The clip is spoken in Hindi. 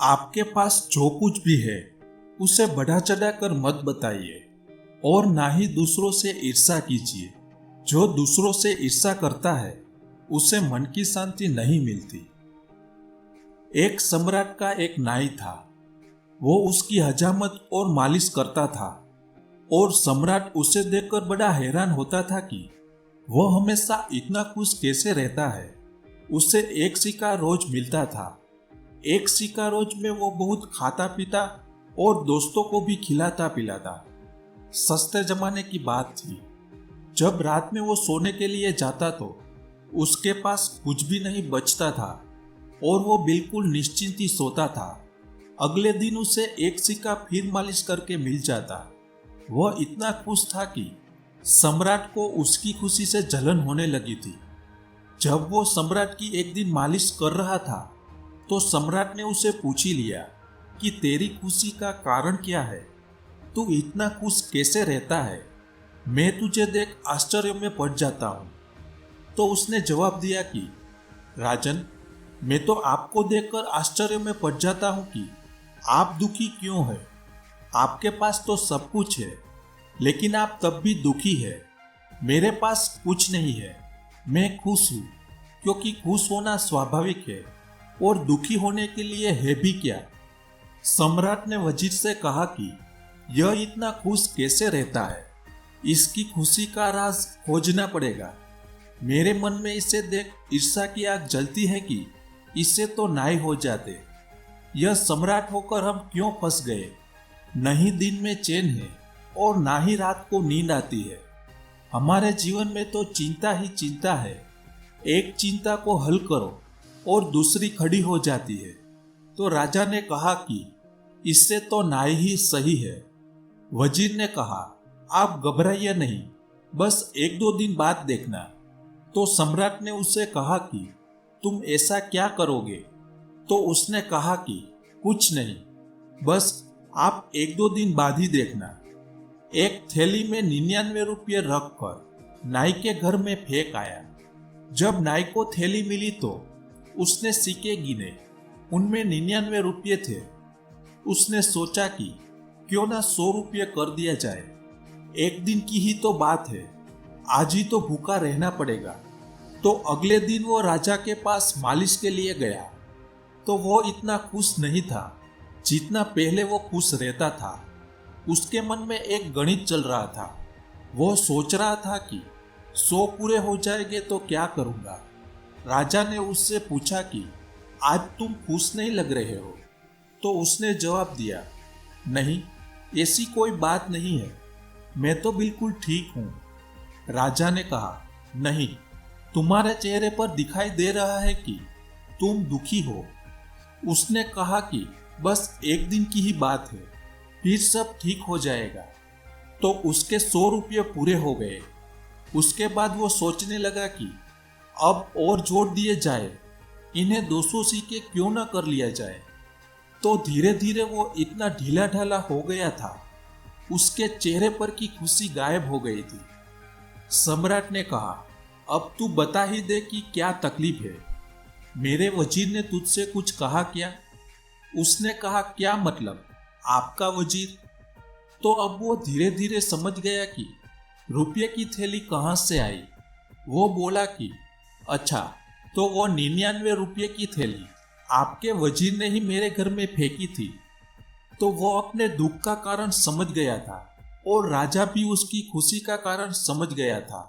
आपके पास जो कुछ भी है उसे बढ़ा चढ़ा कर मत बताइए और ना ही दूसरों से ईर्ष्या कीजिए। जो दूसरों से ईर्ष्या करता है उसे मन की शांति नहीं मिलती। एक सम्राट का एक नाई था। वो उसकी हजामत और मालिश करता था और सम्राट उसे देखकर बड़ा हैरान होता था कि वह हमेशा इतना खुश कैसे रहता है। उसे एक सिक्का रोज मिलता था। एक सिक्का रोज में वो बहुत खाता पीता और दोस्तों को भी खिलाता पिलाता। सस्ते जमाने की बात थी। जब रात में वो सोने के लिए जाता तो उसके पास कुछ भी नहीं बचता था और वो बिल्कुल निश्चिंत ही सोता था। अगले दिन उसे एक सिक्का फिर मालिश करके मिल जाता। वह इतना खुश था कि सम्राट को उसकी खुशी से जलन होने लगी थी। जब वो सम्राट की एक दिन मालिश कर रहा था तो सम्राट ने उसे पूछ ही लिया कि तेरी खुशी का कारण क्या है, तू इतना खुश कैसे रहता है, मैं तुझे देख आश्चर्य में पड़ जाता हूँ। तो उसने जवाब दिया कि राजन, मैं तो आपको देखकर आश्चर्य में पड़ जाता हूँ कि आप दुखी क्यों हैं। आपके पास तो सब कुछ है लेकिन आप तब भी दुखी है। मेरे पास कुछ नहीं है, मैं खुश हूँ क्योंकि खुश होना स्वाभाविक है और दुखी होने के लिए है भी क्या। सम्राट ने वजीर से कहा कि यह इतना खुश कैसे रहता है, इसकी खुशी का राज खोजना पड़ेगा। मेरे मन में इसे देख ईर्ष्या की आग जलती है कि इससे तो नाई हो जाते। यह सम्राट होकर हम क्यों फंस गए। नहीं दिन में चैन है और ना ही रात को नींद आती है। हमारे जीवन में तो चिंता ही चिंता है। एक चिंता को हल करो और दूसरी खड़ी हो जाती है। तो राजा ने कहा कि इससे तो नाई ही सही है। वजीर ने कहा, आप घबराइए नहीं, बस एक दो दिन बाद देखना। तो सम्राट ने उससे कहा कि तुम ऐसा क्या करोगे। तो उसने कहा कि कुछ नहीं, बस आप एक दो दिन बाद ही देखना। एक थैली में 99 रुपये रखकर नाई के घर में फेंक आया। जब नाई को थैली मिली तो उसने सिक्के गिने, उनमें 99 रुपये थे। उसने सोचा कि क्यों ना 100 रुपये कर दिया जाए। एक दिन की ही तो बात है, आज ही तो भूखा रहना पड़ेगा। तो अगले दिन वो राजा के पास मालिश के लिए गया तो वो इतना खुश नहीं था जितना पहले वो खुश रहता था। उसके मन में एक गणित चल रहा था। वो सोच रहा था कि 100 पूरे हो जाएंगे तो क्या करूंगा। राजा ने उससे पूछा कि आज तुम खुश नहीं लग रहे हो। तो उसने जवाब दिया, नहीं, ऐसी कोई बात नहीं है, मैं तो बिल्कुल ठीक हूँ। राजा ने कहा, नहीं, तुम्हारे चेहरे पर दिखाई दे रहा है कि तुम दुखी हो। उसने कहा कि बस एक दिन की ही बात है, फिर सब ठीक हो जाएगा। तो उसके 100 रुपये पूरे हो गए। उसके बाद वो सोचने लगा कि अब और जोड़ दिए जाए, इन्हें 200 सिक्के क्यों ना कर लिया जाए। तो धीरे धीरे वो इतना ढीला ढाला हो गया था, उसके चेहरे पर की खुशी गायब हो गई थी। सम्राट ने कहा, अब तू बता ही दे कि क्या तकलीफ है। मेरे वजीर ने तुझसे कुछ कहा क्या। उसने कहा, क्या मतलब, आपका वजीर। तो अब वो धीरे धीरे समझ गया कि रुपये की थैली कहाँ से आई। वो बोला कि अच्छा, तो वो 99 रुपये की थैली आपके वजीर ने ही मेरे घर में फेंकी थी। तो वो अपने दुख का कारण समझ गया था और राजा भी उसकी खुशी का कारण समझ गया था।